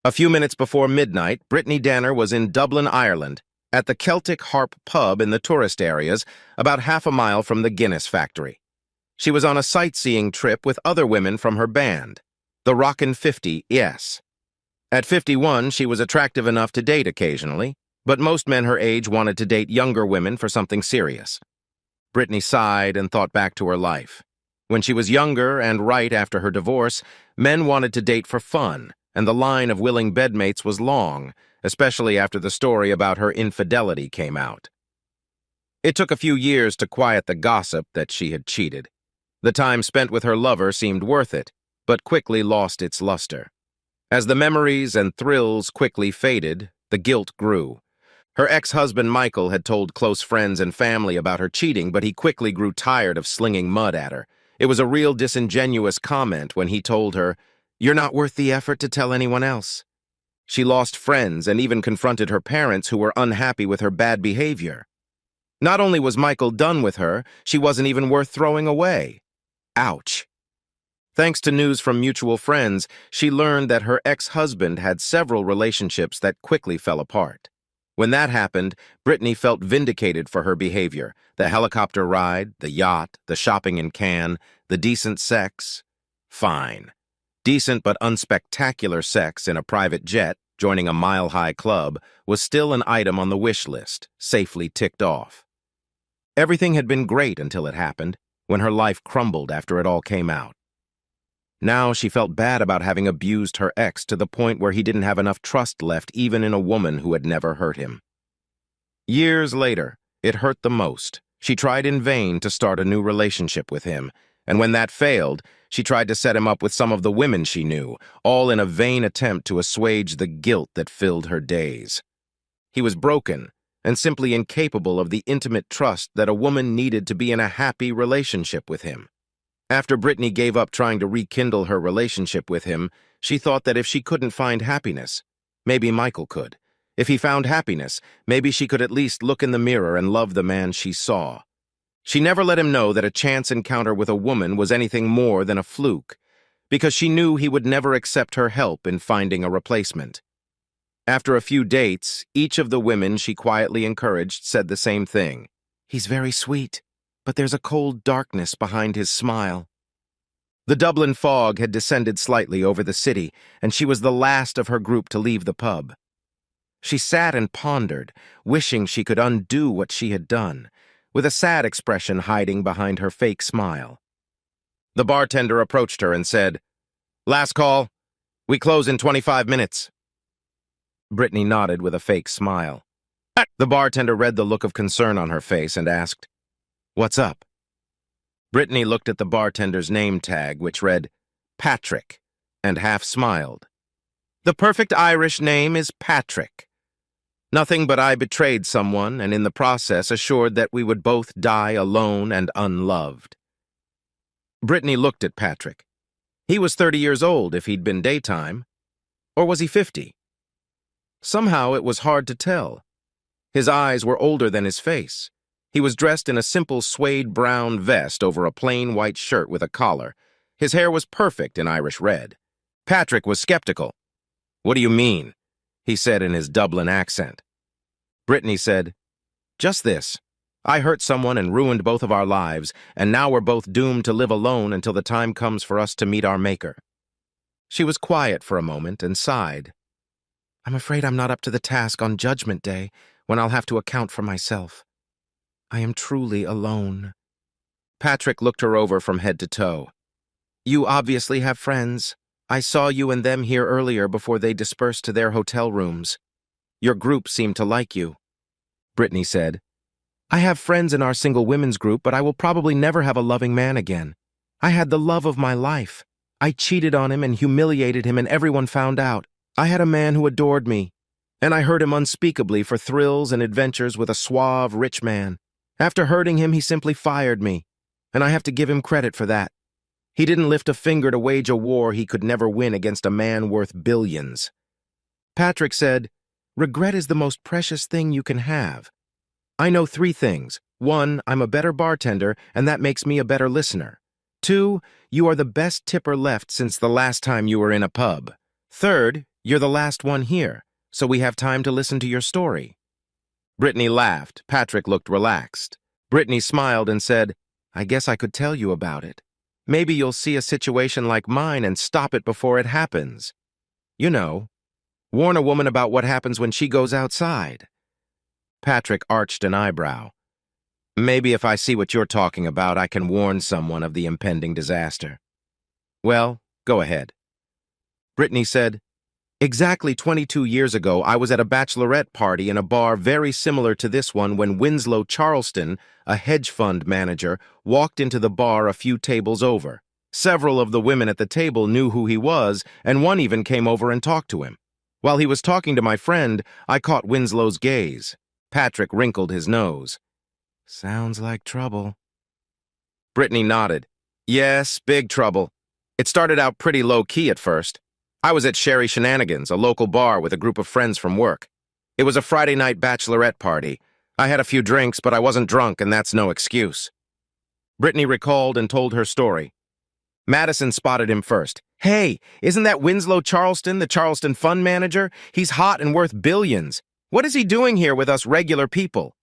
A few minutes before midnight, Brittany Danner was in Dublin, Ireland, at the Celtic Harp pub in the tourist areas, about half a mile from the Guinness factory. She was on a sightseeing trip with other women from her band, the Rockin' 50 Yes. At 51, she was attractive enough to date occasionally, but most men her age wanted to date younger women for something serious. Brittany sighed and thought back to her life. When she was younger and right after her divorce, men wanted to date for fun, and the line of willing bedmates was long, especially after the story about her infidelity came out. It took a few years to quiet the gossip that she had cheated. The time spent with her lover seemed worth it, but quickly lost its luster. As the memories and thrills quickly faded, the guilt grew. Her ex-husband Michael had told close friends and family about her cheating, but he quickly grew tired of slinging mud at her. It was a real disingenuous comment when he told her, "You're not worth the effort to tell anyone else." She lost friends and even confronted her parents who were unhappy with her bad behavior. Not only was Michael done with her, she wasn't even worth throwing away. Ouch. Thanks to news from mutual friends, she learned that her ex-husband had several relationships that quickly fell apart. When that happened, Brittany felt vindicated for her behavior. The helicopter ride, the yacht, the shopping in Cannes, the decent sex. Fine. Decent but unspectacular sex in a private jet, joining a mile-high club, was still an item on the wish list, safely ticked off. Everything had been great until it happened, when her life crumbled after it all came out. Now she felt bad about having abused her ex to the point where he didn't have enough trust left even in a woman who had never hurt him. Years later, it hurt the most. She tried in vain to start a new relationship with him, and when that failed, she tried to set him up with some of the women she knew, all in a vain attempt to assuage the guilt that filled her days. He was broken and simply incapable of the intimate trust that a woman needed to be in a happy relationship with him. After Brittany gave up trying to rekindle her relationship with him, she thought that if she couldn't find happiness, maybe Michael could. If he found happiness, maybe she could at least look in the mirror and love the man she saw. She never let him know that a chance encounter with a woman was anything more than a fluke, because she knew he would never accept her help in finding a replacement. After a few dates, each of the women she quietly encouraged said the same thing. "He's very sweet, but there's a cold darkness behind his smile." The Dublin fog had descended slightly over the city, and she was the last of her group to leave the pub. She sat and pondered, wishing she could undo what she had done, with a sad expression hiding behind her fake smile. The bartender approached her and said, "Last call. We close in 25 minutes. Brittany nodded with a fake smile. The bartender read the look of concern on her face and asked, "What's up?" Brittany looked at the bartender's name tag, which read, Patrick, and half smiled. The perfect Irish name is Patrick. Nothing but I betrayed someone, and in the process assured that we would both die alone and unloved. Brittany looked at Patrick. He was 30 years old if he'd been daytime. Or was he 50? Somehow it was hard to tell. His eyes were older than his face. He was dressed in a simple suede brown vest over a plain white shirt with a collar. His hair was perfect in Irish red. Patrick was skeptical. "What do you mean?" he said in his Dublin accent. Brittany said, "Just this. I hurt someone and ruined both of our lives, and now we're both doomed to live alone until the time comes for us to meet our maker." She was quiet for a moment and sighed. "I'm afraid I'm not up to the task on Judgment Day, when I'll have to account for myself. I am truly alone." Patrick looked her over from head to toe. "You obviously have friends. I saw you and them here earlier before they dispersed to their hotel rooms. Your group seemed to like you." Brittany said, "I have friends in our single women's group, but I will probably never have a loving man again. I had the love of my life. I cheated on him and humiliated him, and everyone found out. I had a man who adored me, and I hurt him unspeakably for thrills and adventures with a suave, rich man. After hurting him, he simply fired me, and I have to give him credit for that. He didn't lift a finger to wage a war he could never win against a man worth billions." Patrick said, "Regret is the most precious thing you can have. I know 3 things. 1, I'm a better bartender, and that makes me a better listener. 2, you are the best tipper left since the last time you were in a pub. 3rd, You're the last one here, so we have time to listen to your story." Brittany laughed. Patrick looked relaxed. Brittany smiled and said, "I guess I could tell you about it. Maybe you'll see a situation like mine and stop it before it happens. You know, warn a woman about what happens when she goes outside." Patrick arched an eyebrow. "Maybe if I see what you're talking about, I can warn someone of the impending disaster." "Well, go ahead." Brittany said, "Exactly 22 years ago, I was at a bachelorette party in a bar very similar to this one when Winslow Charleston, a hedge fund manager, walked into the bar a few tables over. Several of the women at the table knew who he was, and one even came over and talked to him. While he was talking to my friend, I caught Winslow's gaze." Patrick wrinkled his nose. "Sounds like trouble." Brittany nodded. "Yes, big trouble. It started out pretty low-key at first. I was at Sherry Shenanigans, a local bar with a group of friends from work. It was a Friday night bachelorette party. I had a few drinks, but I wasn't drunk, and that's no excuse." Brittany recalled and told her story. Madison spotted him first. "Hey, isn't that Winslow Charleston, the Charleston fund manager? He's hot and worth billions. What is he doing here with us regular people?"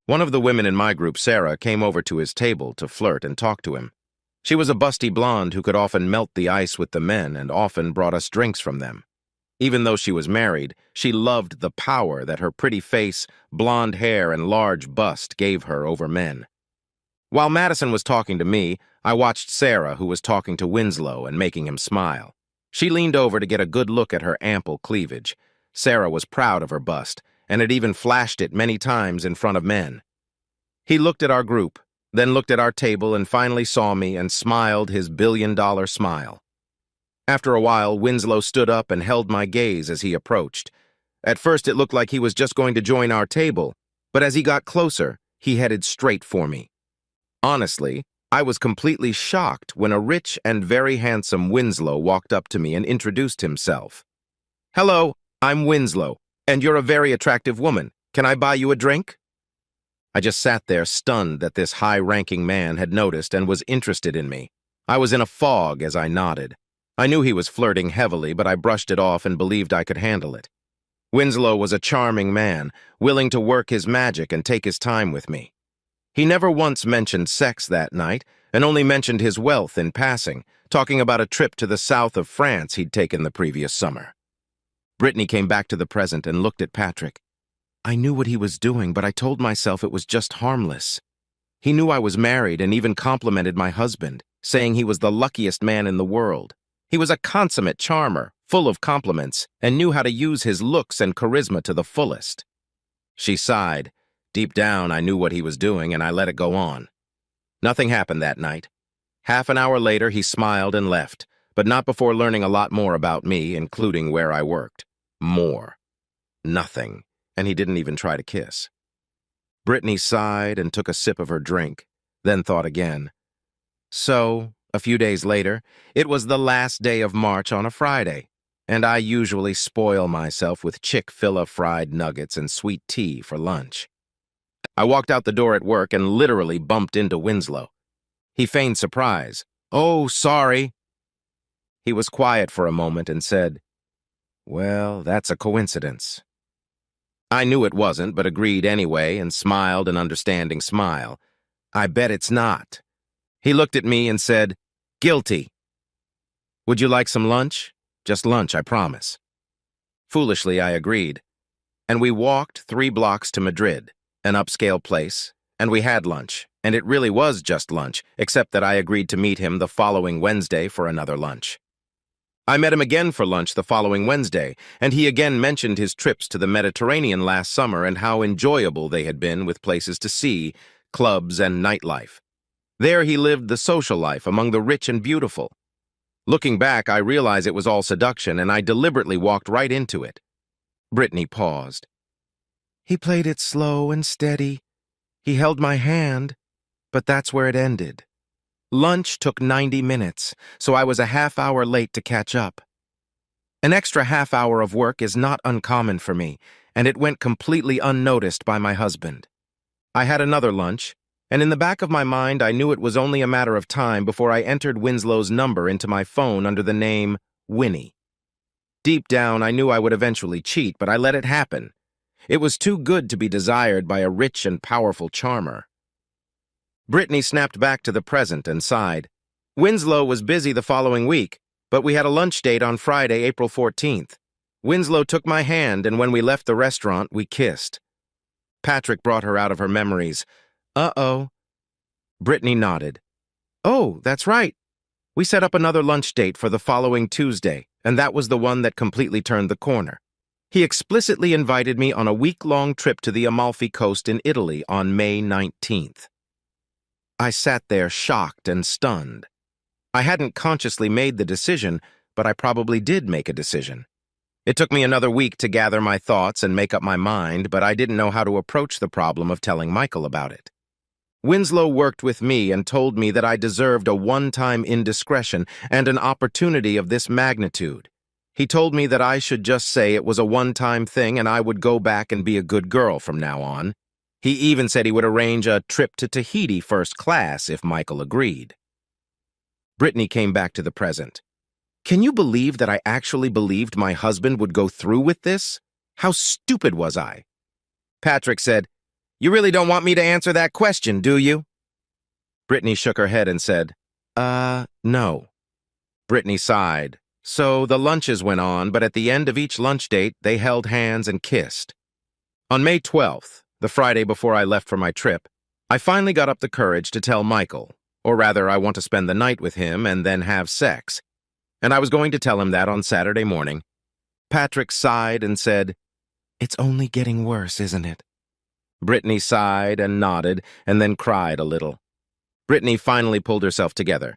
One of the women in my group, Sarah, came over to his table to flirt and talk to him. She was a busty blonde who could often melt the ice with the men and often brought us drinks from them. Even though she was married, she loved the power that her pretty face, blonde hair, and large bust gave her over men. While Madison was talking to me, I watched Sarah, who was talking to Winslow and making him smile. She leaned over to get a good look at her ample cleavage. Sarah was proud of her bust, and had even flashed it many times in front of men. He looked at our group, then looked at our table and finally saw me and smiled his billion-dollar smile. After a while, Winslow stood up and held my gaze as he approached. At first, it looked like he was just going to join our table, but as he got closer, he headed straight for me. Honestly, I was completely shocked when a rich and very handsome Winslow walked up to me and introduced himself. "Hello, I'm Winslow, and you're a very attractive woman. Can I buy you a drink?" I just sat there stunned that this high-ranking man had noticed and was interested in me. I was in a fog as I nodded. I knew he was flirting heavily, but I brushed it off and believed I could handle it. Winslow was a charming man, willing to work his magic and take his time with me. He never once mentioned sex that night, and only mentioned his wealth in passing, talking about a trip to the south of France he'd taken the previous summer. Brittany came back to the present and looked at Patrick. I knew what he was doing, but I told myself it was just harmless. He knew I was married and even complimented my husband, saying he was the luckiest man in the world. He was a consummate charmer, full of compliments, and knew how to use his looks and charisma to the fullest. She sighed. Deep down, I knew what he was doing, and I let it go on. Nothing happened that night. Half an hour later, he smiled and left, but not before learning a lot more about me, including where I worked. More. Nothing. And he didn't even try to kiss. Brittany sighed and took a sip of her drink, then thought again. So, a few days later, it was the last day of March on a Friday, and I usually spoil myself with Chick-fil-A fried nuggets and sweet tea for lunch. I walked out the door at work and literally bumped into Winslow. He feigned surprise. "Oh, sorry." He was quiet for a moment and said, "Well, that's a coincidence." I knew it wasn't, but agreed anyway and smiled an understanding smile. "I bet it's not." He looked at me and said, "Guilty." "Would you like some lunch?" "Just lunch, I promise." Foolishly, I agreed. And we walked 3 blocks to Madrid, an upscale place, and we had lunch. And it really was just lunch, except that I agreed to meet him the following Wednesday for another lunch. I met him again for lunch the following Wednesday, and he again mentioned his trips to the Mediterranean last summer and how enjoyable they had been with places to see, clubs, and nightlife. There he lived the social life among the rich and beautiful. Looking back, I realize it was all seduction, and I deliberately walked right into it. Brittany paused. "He played it slow and steady. He held my hand, but that's where it ended. Lunch took 90 minutes, so I was a half hour late to catch up. An extra half hour of work is not uncommon for me, and it went completely unnoticed by my husband. I had another lunch, and in the back of my mind I knew it was only a matter of time before I entered Winslow's number into my phone under the name Winnie. Deep down, I knew I would eventually cheat, but I let it happen. It was too good to be desired by a rich and powerful charmer. Brittany snapped back to the present and sighed. Winslow was busy the following week, but we had a lunch date on Friday, April 14th. Winslow took my hand, and when we left the restaurant, we kissed. Patrick brought her out of her memories. Uh-oh. Brittany nodded. Oh, that's right. We set up another lunch date for the following Tuesday, and that was the one that completely turned the corner. He explicitly invited me on a week-long trip to the Amalfi Coast in Italy on May 19th. I sat there shocked and stunned. I hadn't consciously made the decision, but I probably did make a decision. It took me another week to gather my thoughts and make up my mind, but I didn't know how to approach the problem of telling Michael about it. Winslow worked with me and told me that I deserved a one-time indiscretion and an opportunity of this magnitude. He told me that I should just say it was a one-time thing and I would go back and be a good girl from now on. He even said he would arrange a trip to Tahiti first class if Michael agreed. Brittany came back to the present. Can you believe that I actually believed my husband would go through with this? How stupid was I? Patrick said, You really don't want me to answer that question, do you? Brittany shook her head and said, no. Brittany sighed. So the lunches went on, but at the end of each lunch date, they held hands and kissed. On May 12th, the Friday before I left for my trip, I finally got up the courage to tell Michael, or rather, I want to spend the night with him and then have sex. And I was going to tell him that on Saturday morning. Patrick sighed and said, It's only getting worse, isn't it? Brittany sighed and nodded and then cried a little. Brittany finally pulled herself together.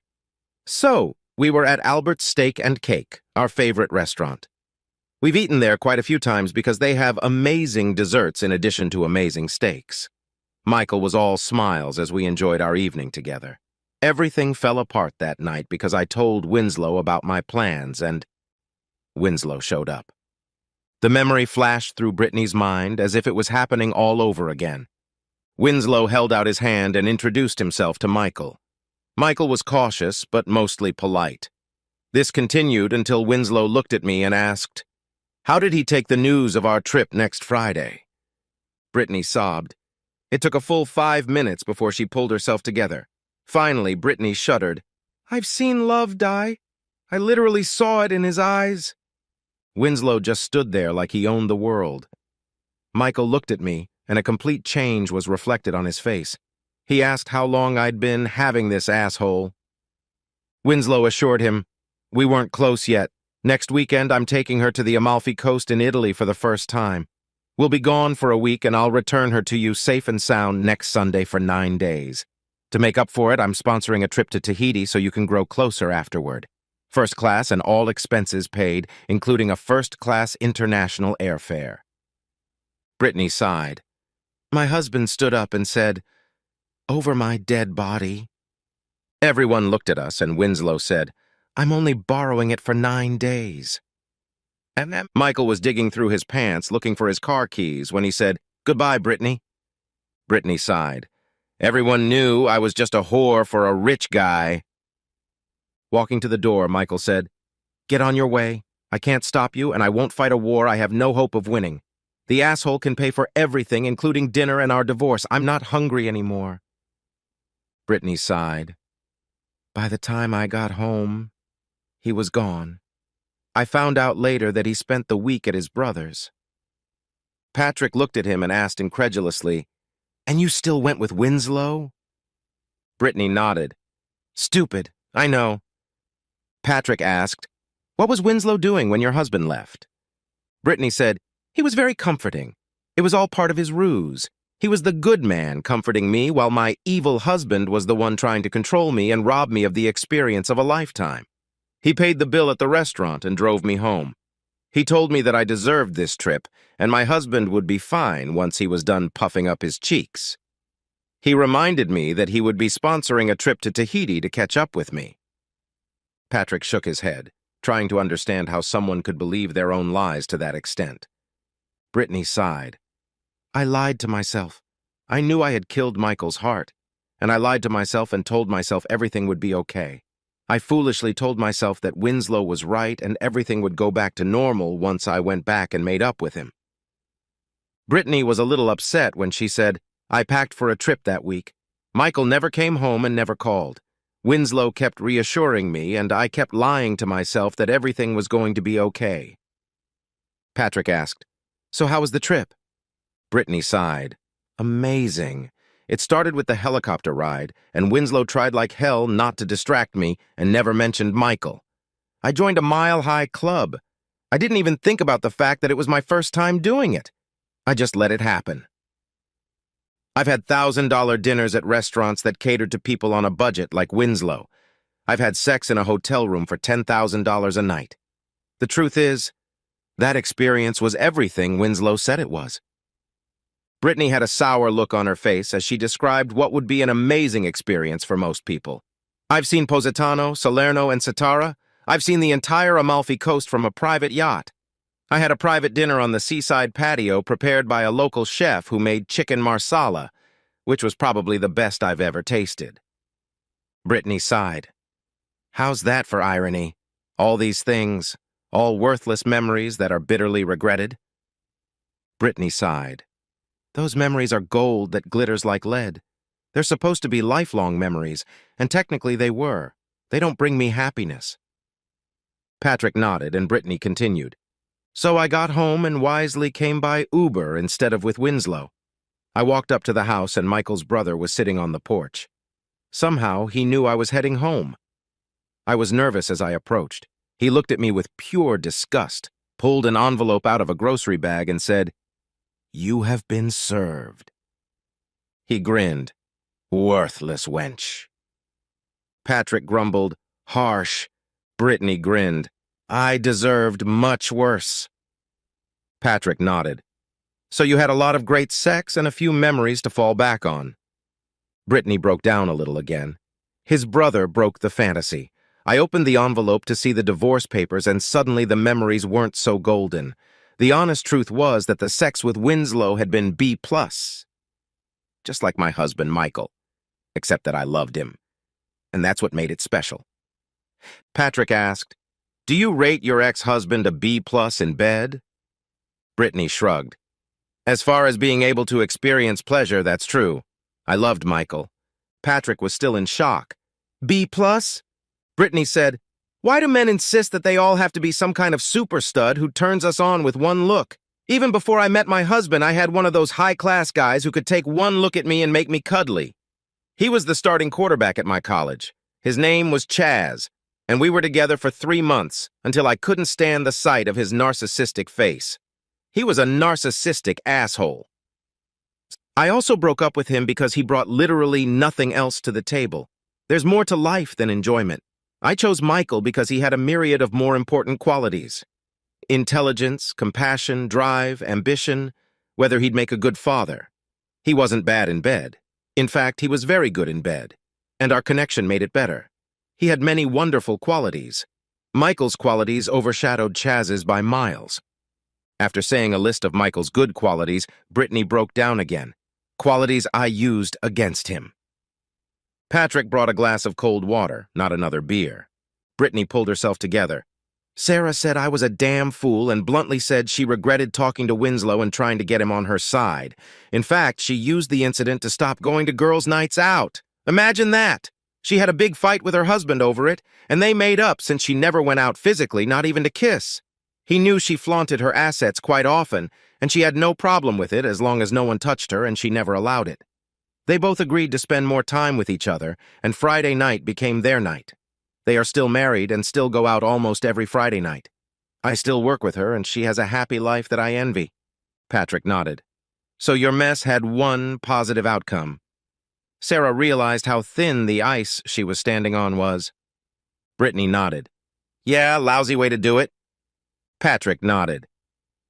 So, we were at Albert's Steak and Cake, our favorite restaurant. We've eaten there quite a few times because they have amazing desserts in addition to amazing steaks. Michael was all smiles as we enjoyed our evening together. Everything fell apart that night because I told Winslow about my plans and Winslow showed up. The memory flashed through Brittany's mind as if it was happening all over again. Winslow held out his hand and introduced himself to Michael. Michael was cautious, but mostly polite. This continued until Winslow looked at me and asked, How did he take the news of our trip next Friday? Brittany sobbed. It took a full 5 minutes before she pulled herself together. Finally, Brittany shuddered. I've seen love die. I literally saw it in his eyes. Winslow just stood there like he owned the world. Michael looked at me, and a complete change was reflected on his face. He asked how long I'd been having this asshole. Winslow assured him, We weren't close yet. Next weekend, I'm taking her to the Amalfi Coast in Italy for the first time. We'll be gone for a week, and I'll return her to you safe and sound next Sunday for 9 days. To make up for it, I'm sponsoring a trip to Tahiti so you can grow closer afterward. First class and all expenses paid, including a first-class international airfare. Brittany sighed. My husband stood up and said, Over my dead body. Everyone looked at us, and Winslow said, I'm only borrowing it for 9 days. And then Michael was digging through his pants looking for his car keys when he said, Goodbye, Brittany. Brittany sighed. Everyone knew I was just a whore for a rich guy. Walking to the door, Michael said, Get on your way. I can't stop you, and I won't fight a war I have no hope of winning. The asshole can pay for everything, including dinner and our divorce. I'm not hungry anymore. Brittany sighed. By the time I got home, he was gone. I found out later that he spent the week at his brother's. Patrick looked at him and asked incredulously, And you still went with Winslow? Brittany nodded. Stupid, I know. Patrick asked, What was Winslow doing when your husband left? Brittany said, He was very comforting. It was all part of his ruse. He was the good man comforting me while my evil husband was the one trying to control me and rob me of the experience of a lifetime. He paid the bill at the restaurant and drove me home. He told me that I deserved this trip, and my husband would be fine once he was done puffing up his cheeks. He reminded me that he would be sponsoring a trip to Tahiti to catch up with me. Patrick shook his head, trying to understand how someone could believe their own lies to that extent. Brittany sighed. I lied to myself. I knew I had killed Michael's heart, and I lied to myself and told myself everything would be okay. I foolishly told myself that Winslow was right and everything would go back to normal once I went back and made up with him. Brittany was a little upset when she said, "I packed for a trip that week. Michael never came home and never called. Winslow kept reassuring me, and I kept lying to myself that everything was going to be okay." Patrick asked, "So how was the trip?" Brittany sighed. "Amazing. It started with the helicopter ride, and Winslow tried like hell not to distract me and never mentioned Michael. I joined a mile-high club. I didn't even think about the fact that it was my first time doing it. I just let it happen. I've had $1,000 dinners at restaurants that catered to people on a budget like Winslow. I've had sex in a hotel room for $10,000 a night. The truth is, that experience was everything Winslow said it was." Brittany had a sour look on her face as she described what would be an amazing experience for most people. "I've seen Positano, Salerno, and Satara. I've seen the entire Amalfi Coast from a private yacht. I had a private dinner on the seaside patio prepared by a local chef who made chicken marsala, which was probably the best I've ever tasted." Brittany sighed. "How's that for irony? All these things, all worthless memories that are bitterly regretted." Brittany sighed. "Those memories are gold that glitters like lead. They're supposed to be lifelong memories, and technically they were. They don't bring me happiness." Patrick nodded, and Brittany continued. "So I got home and wisely came by Uber instead of with Winslow. I walked up to the house and Michael's brother was sitting on the porch. Somehow he knew I was heading home. I was nervous as I approached. He looked at me with pure disgust, pulled an envelope out of a grocery bag and said, 'You have been served.' He grinned. 'Worthless wench.' Patrick grumbled, 'Harsh.' Brittany grinned. 'I deserved much worse.' Patrick nodded. 'So you had a lot of great sex and a few memories to fall back on.' Brittany broke down a little again. His brother broke the fantasy. I opened the envelope to see the divorce papers, and suddenly the memories weren't so golden. The honest truth was that the sex with Winslow had been B+. Just like my husband, Michael. Except that I loved him. And that's what made it special." Patrick asked, "Do you rate your ex-husband a B+ in bed?" Brittany shrugged. "As far as being able to experience pleasure, that's true. I loved Michael." Patrick was still in shock. "B+?" Brittany said, "Why do men insist that they all have to be some kind of super stud who turns us on with one look? Even before I met my husband, I had one of those high-class guys who could take one look at me and make me cuddly. He was the starting quarterback at my college. His name was Chaz, and we were together for 3 months until I couldn't stand the sight of his narcissistic face. He was a narcissistic asshole. I also broke up with him because he brought literally nothing else to the table. There's more to life than enjoyment. I chose Michael because he had a myriad of more important qualities. Intelligence, compassion, drive, ambition, whether he'd make a good father. He wasn't bad in bed. In fact, he was very good in bed, and our connection made it better. He had many wonderful qualities. Michael's qualities overshadowed Chaz's by miles." After saying a list of Michael's good qualities, Brittany broke down again. Qualities I used against him. Patrick brought a glass of cold water, not another beer. Brittany pulled herself together. "Sarah said I was a damn fool and bluntly said she regretted talking to Winslow and trying to get him on her side. In fact, she used the incident to stop going to girls' nights out. Imagine that! She had a big fight with her husband over it, and they made up since she never went out physically, not even to kiss. He knew she flaunted her assets quite often, and she had no problem with it as long as no one touched her and she never allowed it. They both agreed to spend more time with each other, and Friday night became their night. They are still married and still go out almost every Friday night. I still work with her, and she has a happy life that I envy." Patrick nodded. "So your mess had one positive outcome." Sarah realized how thin the ice she was standing on was. Brittany nodded. "Yeah, lousy way to do it." Patrick nodded.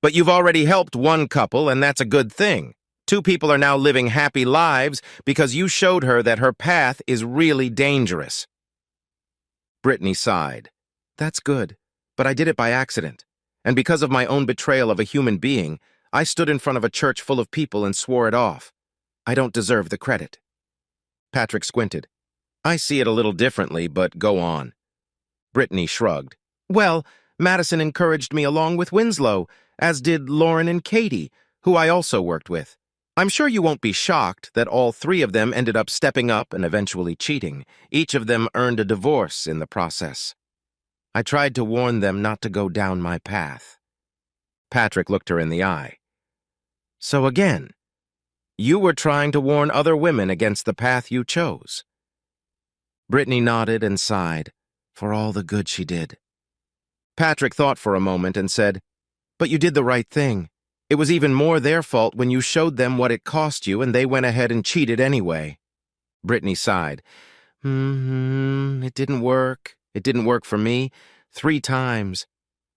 "But you've already helped one couple, and that's a good thing. 2 people are now living happy lives because you showed her that her path is really dangerous." Brittany sighed. "That's good, but I did it by accident. And because of my own betrayal of a human being, I stood in front of a church full of people and swore it off. I don't deserve the credit." Patrick squinted. "I see it a little differently, but go on. Brittany shrugged. Well, Madison encouraged me along with Winslow, as did Lauren and Katie, who I also worked with. I'm sure you won't be shocked that all three of them ended up stepping up and eventually cheating. Each of them earned a divorce in the process. I tried to warn them not to go down my path. Patrick looked her in the eye. So again, you were trying to warn other women against the path you chose. Brittany nodded and sighed, for all the good she did. Patrick thought for a moment and said, But you did the right thing. It was even more their fault when you showed them what it cost you and they went ahead and cheated anyway. Brittany sighed. It didn't work. It didn't work for me. 3 times.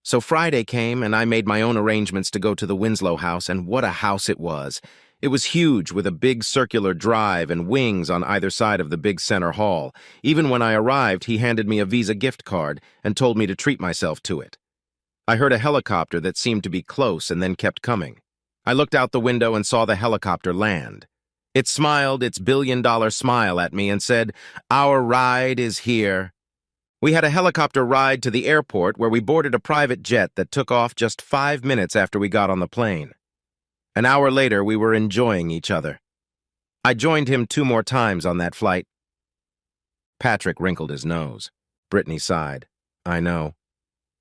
So Friday came and I made my own arrangements to go to the Winslow house, and what a house it was. It was huge with a big circular drive and wings on either side of the big center hall. Even when I arrived, he handed me a Visa gift card and told me to treat myself to it. I heard a helicopter that seemed to be close and then kept coming. I looked out the window and saw the helicopter land. It smiled its billion-dollar smile at me and said, Our ride is here. We had a helicopter ride to the airport where we boarded a private jet that took off just 5 minutes after we got on the plane. An hour later, we were enjoying each other. I joined him 2 more times on that flight. Patrick wrinkled his nose. Brittany sighed. I know.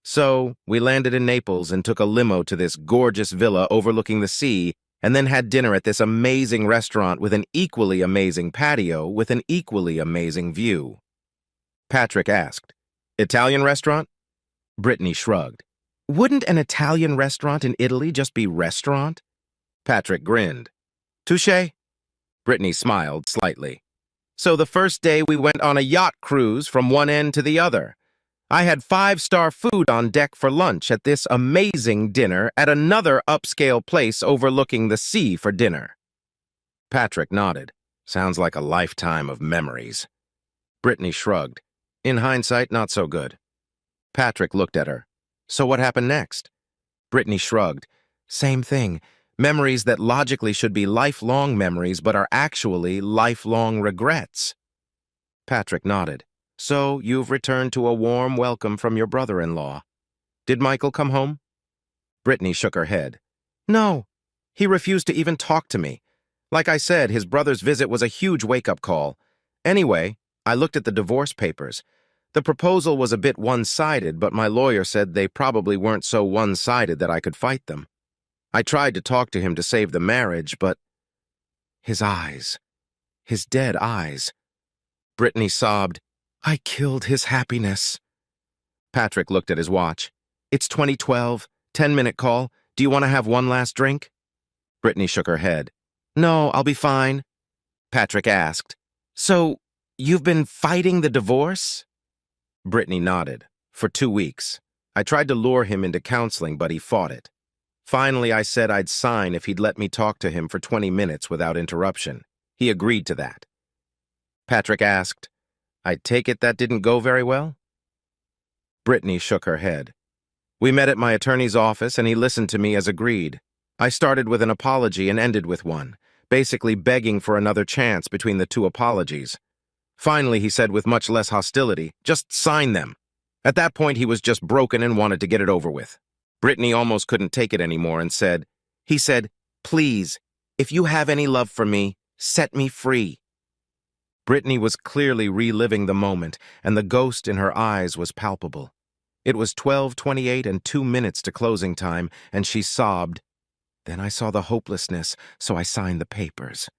So, we landed in Naples and took a limo to this gorgeous villa overlooking the sea, and then had dinner at this amazing restaurant with an equally amazing patio with an equally amazing view. Patrick asked, Italian restaurant? Brittany shrugged. Wouldn't an Italian restaurant in Italy just be restaurant? Patrick grinned. Touché? Brittany smiled slightly. So the first day we went on a yacht cruise from one end to the other. I had 5-star food on deck for lunch at this amazing dinner at another upscale place overlooking the sea for dinner. Patrick nodded. Sounds like a lifetime of memories. Brittany shrugged. In hindsight, not so good. Patrick looked at her. So what happened next? Brittany shrugged. Same thing. Memories that logically should be lifelong memories but are actually lifelong regrets. Patrick nodded. So you've returned to a warm welcome from your brother-in-law. Did Michael come home? Brittany shook her head. No. He refused to even talk to me. Like I said, his brother's visit was a huge wake-up call. Anyway, I looked at the divorce papers. The proposal was a bit one-sided, but my lawyer said they probably weren't so one-sided that I could fight them. I tried to talk to him to save the marriage, but... His eyes. His dead eyes. Brittany sobbed. I killed his happiness. Patrick looked at his watch. It's 2012. 10-minute call. Do you want to have one last drink? Brittany shook her head. No, I'll be fine. Patrick asked. So, you've been fighting the divorce? Brittany nodded. For 2 weeks. I tried to lure him into counseling, but he fought it. Finally, I said I'd sign if he'd let me talk to him for 20 minutes without interruption. He agreed to that. Patrick asked, I take it that didn't go very well? Brittany shook her head. We met at my attorney's office and he listened to me as agreed. I started with an apology and ended with one, basically begging for another chance between the 2 apologies. Finally, he said with much less hostility, just sign them. At that point, he was just broken and wanted to get it over with. Brittany almost couldn't take it anymore and said, please, if you have any love for me, set me free. Brittany was clearly reliving the moment, and the ghost in her eyes was palpable. It was 12:28 and 2 minutes to closing time, and she sobbed. Then I saw the hopelessness, so I signed the papers.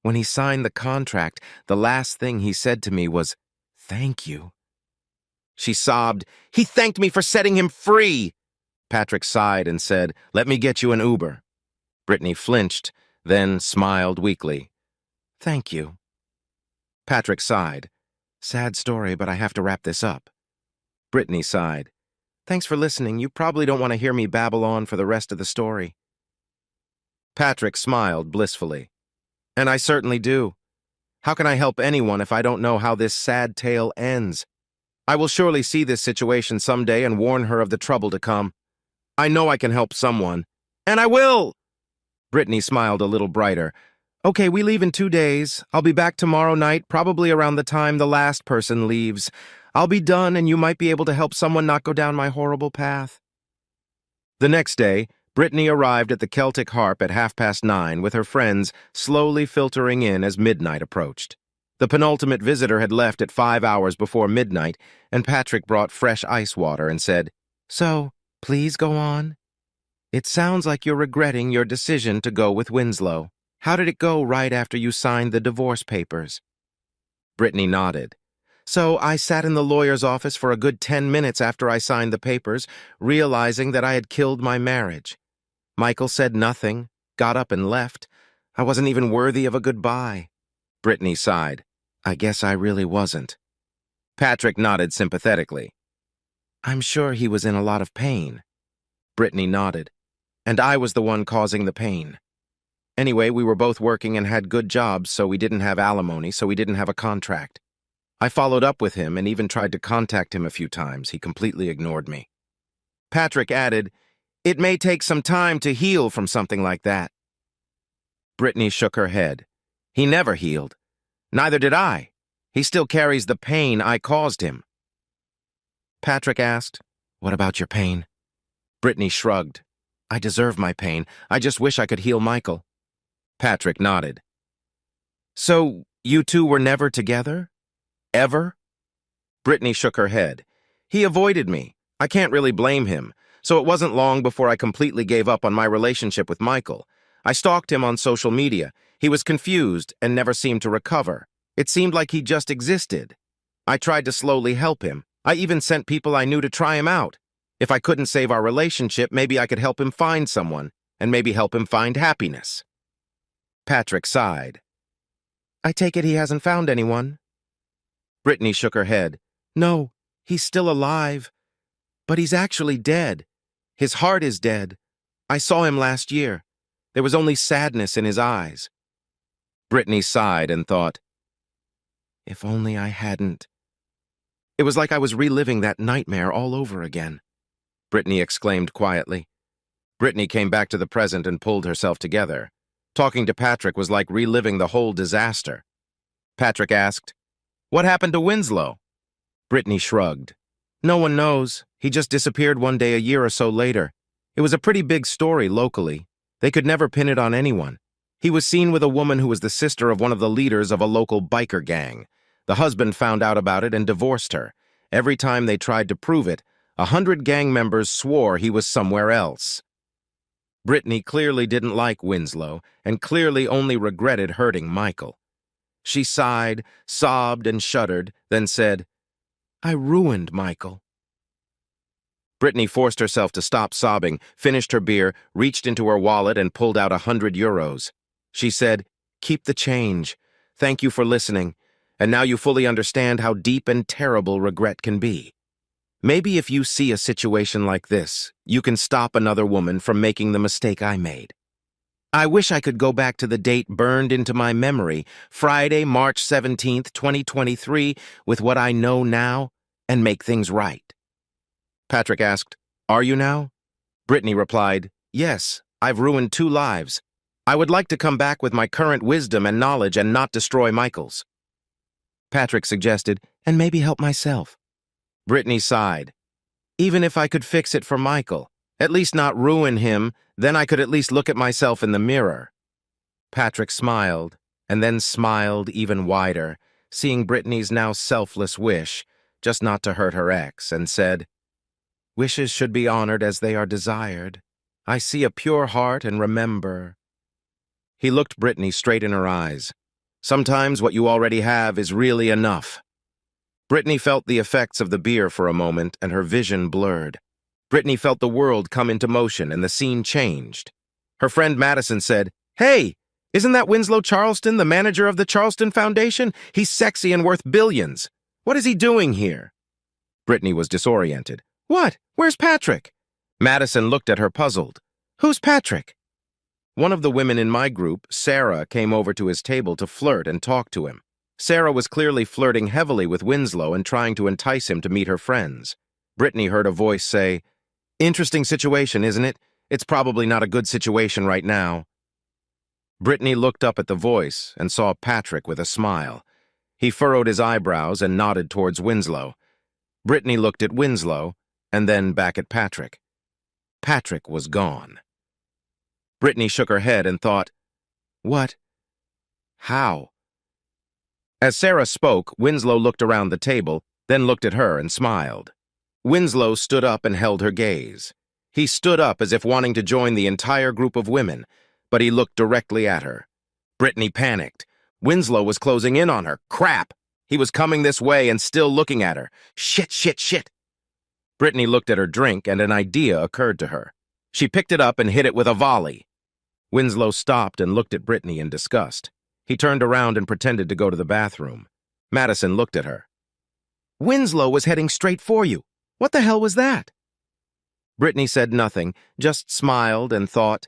When he signed the contract, the last thing he said to me was, Thank you. She sobbed, He thanked me for setting him free. Patrick sighed and said, Let me get you an Uber. Brittany flinched, then smiled weakly. Thank you. Patrick sighed. Sad story, but I have to wrap this up. Brittany sighed. Thanks for listening. You probably don't want to hear me babble on for the rest of the story. Patrick smiled blissfully. And I certainly do. How can I help anyone if I don't know how this sad tale ends? I will surely see this situation someday and warn her of the trouble to come. I know I can help someone. And I will! Brittany smiled a little brighter. Okay, we leave in 2 days. I'll be back tomorrow night, probably around the time the last person leaves. I'll be done and you might be able to help someone not go down my horrible path. The next day, Brittany arrived at the Celtic Harp at 9:30 with her friends slowly filtering in as midnight approached. The penultimate visitor had left at 5 hours before midnight, and Patrick brought fresh ice water and said, "So, please go on. It sounds like you're regretting your decision to go with Winslow. How did it go right after you signed the divorce papers?" Brittany nodded. "So I sat in the lawyer's office for a good 10 minutes after I signed the papers, realizing that I had killed my marriage. Michael said nothing, got up and left. I wasn't even worthy of a goodbye." Brittany sighed. "I guess I really wasn't." Patrick nodded sympathetically. "I'm sure he was in a lot of pain." Brittany nodded. "And I was the one causing the pain. Anyway, we were both working and had good jobs, so we didn't have alimony, so we didn't have a contract. I followed up with him and even tried to contact him a few times. He completely ignored me." Patrick added, "It may take some time to heal from something like that." Brittany shook her head. "He never healed. Neither did I. He still carries the pain I caused him." Patrick asked, "What about your pain?" Brittany shrugged. "I deserve my pain. I just wish I could heal Michael." Patrick nodded. "So, you two were never together? Ever?" Brittany shook her head. "He avoided me. I can't really blame him. So it wasn't long before I completely gave up on my relationship with Michael. I stalked him on social media. He was confused and never seemed to recover. It seemed like he just existed. I tried to slowly help him. I even sent people I knew to try him out. If I couldn't save our relationship, maybe I could help him find someone, and maybe help him find happiness." Patrick sighed. "I take it he hasn't found anyone?" Brittany shook her head. "No, he's still alive. But he's actually dead. His heart is dead. I saw him last year. There was only sadness in his eyes." Brittany sighed and thought, "If only I hadn't." It was like I was reliving that nightmare all over again. Brittany exclaimed quietly. Brittany came back to the present and pulled herself together. Talking to Patrick was like reliving the whole disaster. Patrick asked, "What happened to Winslow?" Brittany shrugged. "No one knows. He just disappeared one day a year or so later. It was a pretty big story locally. They could never pin it on anyone. He was seen with a woman who was the sister of one of the leaders of a local biker gang. The husband found out about it and divorced her. Every time they tried to prove it, 100 gang members swore he was somewhere else." Brittany clearly didn't like Winslow and clearly only regretted hurting Michael. She sighed, sobbed, and shuddered, then said, "I ruined Michael." Brittany forced herself to stop sobbing, finished her beer, reached into her wallet, and pulled out 100 euros. She said, "Keep the change. Thank you for listening. And now you fully understand how deep and terrible regret can be. Maybe if you see a situation like this, you can stop another woman from making the mistake I made. I wish I could go back to the date burned into my memory, Friday, March 17th, 2023, with what I know now, and make things right." Patrick asked, "Are you now?" Brittany replied, "Yes, I've ruined 2 lives. I would like to come back with my current wisdom and knowledge and not destroy Michael's." Patrick suggested, "And maybe help myself." Brittany sighed. "Even if I could fix it for Michael, at least not ruin him, then I could at least look at myself in the mirror." Patrick smiled, and then smiled even wider, seeing Brittany's now selfless wish, just not to hurt her ex, and said, "Wishes should be honored as they are desired. I see a pure heart and remember." He looked Brittany straight in her eyes. "Sometimes what you already have is really enough." Brittany felt the effects of the beer for a moment, and her vision blurred. Brittany felt the world come into motion, and the scene changed. Her friend Madison said, "Hey, isn't that Winslow Charleston, the manager of the Charleston Foundation? He's sexy and worth billions. What is he doing here?" Brittany was disoriented. "What? Where's Patrick?" Madison looked at her puzzled. "Who's Patrick?" One of the women in my group, Sarah, came over to his table to flirt and talk to him. Sarah was clearly flirting heavily with Winslow and trying to entice him to meet her friends. Brittany heard a voice say, "Interesting situation, isn't it? It's probably not a good situation right now." Brittany looked up at the voice and saw Patrick with a smile. He furrowed his eyebrows and nodded towards Winslow. Brittany looked at Winslow, and then back at Patrick. Patrick was gone. Brittany shook her head and thought, "What? How?" As Sarah spoke, Winslow looked around the table, then looked at her and smiled. Winslow stood up and held her gaze. He stood up as if wanting to join the entire group of women, but he looked directly at her. Brittany panicked. Winslow was closing in on her. Crap! He was coming this way and still looking at her. Shit, shit, shit! Brittany looked at her drink, and an idea occurred to her. She picked it up and hit it with a volley. Winslow stopped and looked at Brittany in disgust. He turned around and pretended to go to the bathroom. Madison looked at her. "Winslow was heading straight for you. What the hell was that?" Brittany said nothing, just smiled and thought,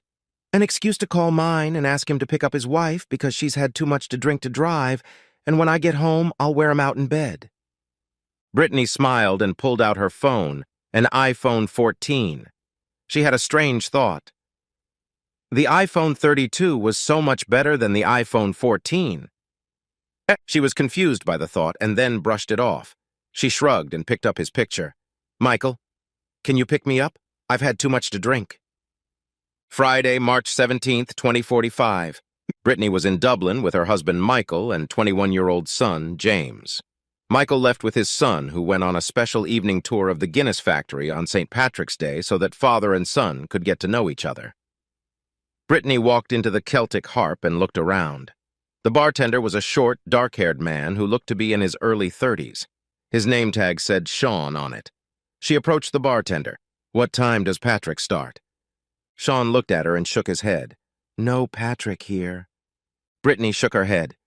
"An excuse to call mine and ask him to pick up his wife because she's had too much to drink to drive, and when I get home, I'll wear him out in bed." Brittany smiled and pulled out her phone, an iPhone 14. She had a strange thought. The iPhone 32 was so much better than the iPhone 14. She was confused by the thought and then brushed it off. She shrugged and picked up his picture. "Michael, can you pick me up? I've had too much to drink." Friday, March 17th, 2045. Brittany was in Dublin with her husband Michael and 21-year-old son, James. Michael left with his son, who went on a special evening tour of the Guinness factory on St. Patrick's Day so that father and son could get to know each other. Brittany walked into the Celtic Harp and looked around. The bartender was a short, dark-haired man who looked to be in his early 30s. His name tag said Sean on it. She approached the bartender. "What time does Patrick start?" Sean looked at her and shook his head. "No Patrick here." Brittany shook her head.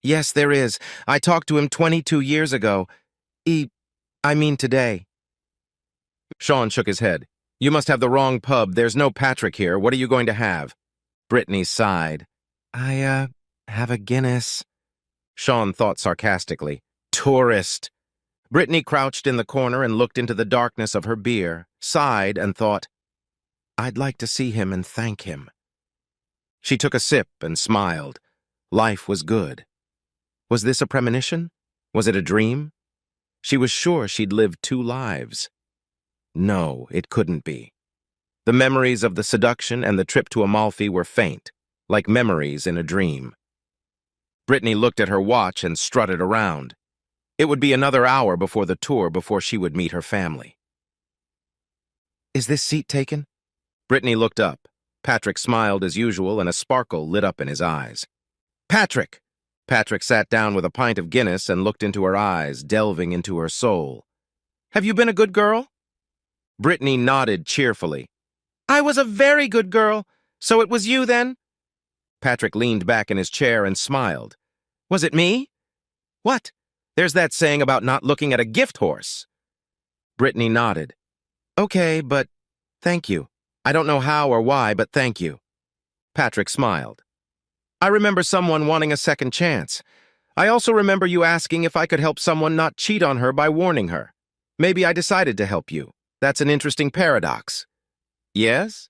"Yes, there is. I talked to him 22 years ago. I mean today." Sean shook his head. "You must have the wrong pub. There's no Patrick here. What are you going to have?" Brittany sighed. I have a Guinness." Sean thought sarcastically. "Tourist." Brittany crouched in the corner and looked into the darkness of her beer, sighed, and thought, "I'd like to see him and thank him." She took a sip and smiled. Life was good. Was this a premonition? Was it a dream? She was sure she'd lived 2 lives. No, it couldn't be. The memories of the seduction and the trip to Amalfi were faint, like memories in a dream. Brittany looked at her watch and strutted around. It would be another hour before the tour before she would meet her family. "Is this seat taken?" Brittany looked up. Patrick smiled as usual and a sparkle lit up in his eyes. "Patrick!" Patrick sat down with a pint of Guinness and looked into her eyes, delving into her soul. "Have you been a good girl?" Brittany nodded cheerfully. "I was a very good girl. So it was you then?" Patrick leaned back in his chair and smiled. "Was it me?" "What? There's that saying about not looking at a gift horse." Brittany nodded. "Okay, but thank you. I don't know how or why, but thank you." Patrick smiled. "I remember someone wanting a second chance. I also remember you asking if I could help someone not cheat on her by warning her. Maybe I decided to help you. That's an interesting paradox." "Yes?"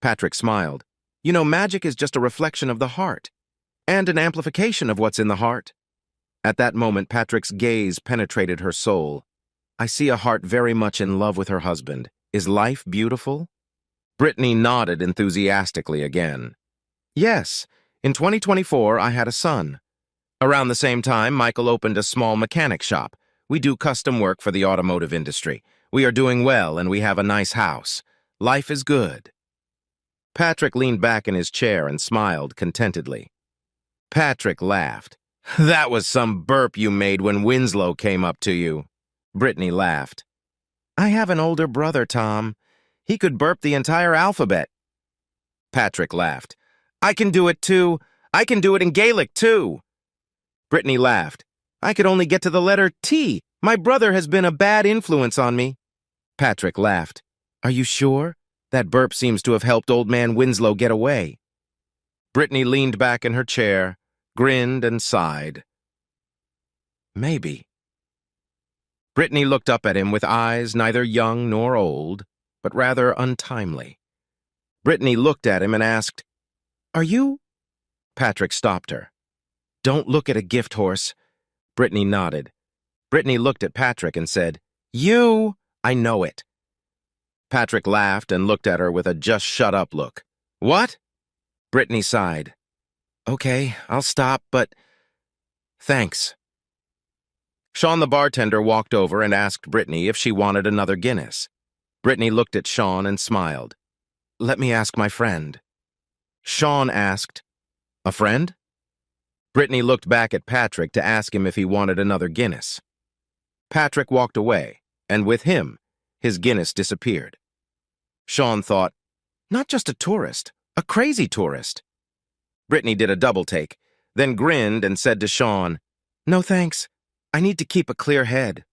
Patrick smiled. "You know, magic is just a reflection of the heart, and an amplification of what's in the heart." At that moment, Patrick's gaze penetrated her soul. "I see a heart very much in love with her husband. Is life beautiful?" Brittany nodded enthusiastically again. "Yes, in 2024 I had a son. Around the same time, Michael opened a small mechanic shop. We do custom work for the automotive industry. We are doing well and we have a nice house. Life is good." Patrick leaned back in his chair and smiled contentedly. Patrick laughed. "That was some burp you made when Winslow came up to you." Brittany laughed. "I have an older brother, Tom. He could burp the entire alphabet." Patrick laughed. "I can do it too. I can do it in Gaelic too." Brittany laughed. "I could only get to the letter T. My brother has been a bad influence on me." Patrick laughed. "Are you sure? That burp seems to have helped old man Winslow get away." Brittany leaned back in her chair, grinned and sighed. "Maybe." Brittany looked up at him with eyes neither young nor old, but rather untimely. Brittany looked at him and asked, "Are you—" Patrick stopped her. "Don't look at a gift horse." Brittany nodded. Brittany looked at Patrick and said, You! I know it. Patrick laughed and looked at her with a just shut up look. What? Brittany sighed. Okay, I'll stop, but thanks. Sean the bartender walked over and asked Brittany if she wanted another Guinness. Brittany looked at Sean and smiled. Let me ask my friend. Sean asked, a friend? Brittany looked back at Patrick to ask him if he wanted another Guinness. Patrick walked away, and with him, his Guinness disappeared. Sean thought, not just a tourist, a crazy tourist. Brittany did a double take, then grinned and said to Sean, no thanks, I need to keep a clear head.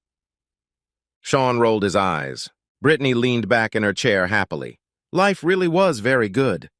Sean rolled his eyes. Brittany leaned back in her chair happily. Life really was very good.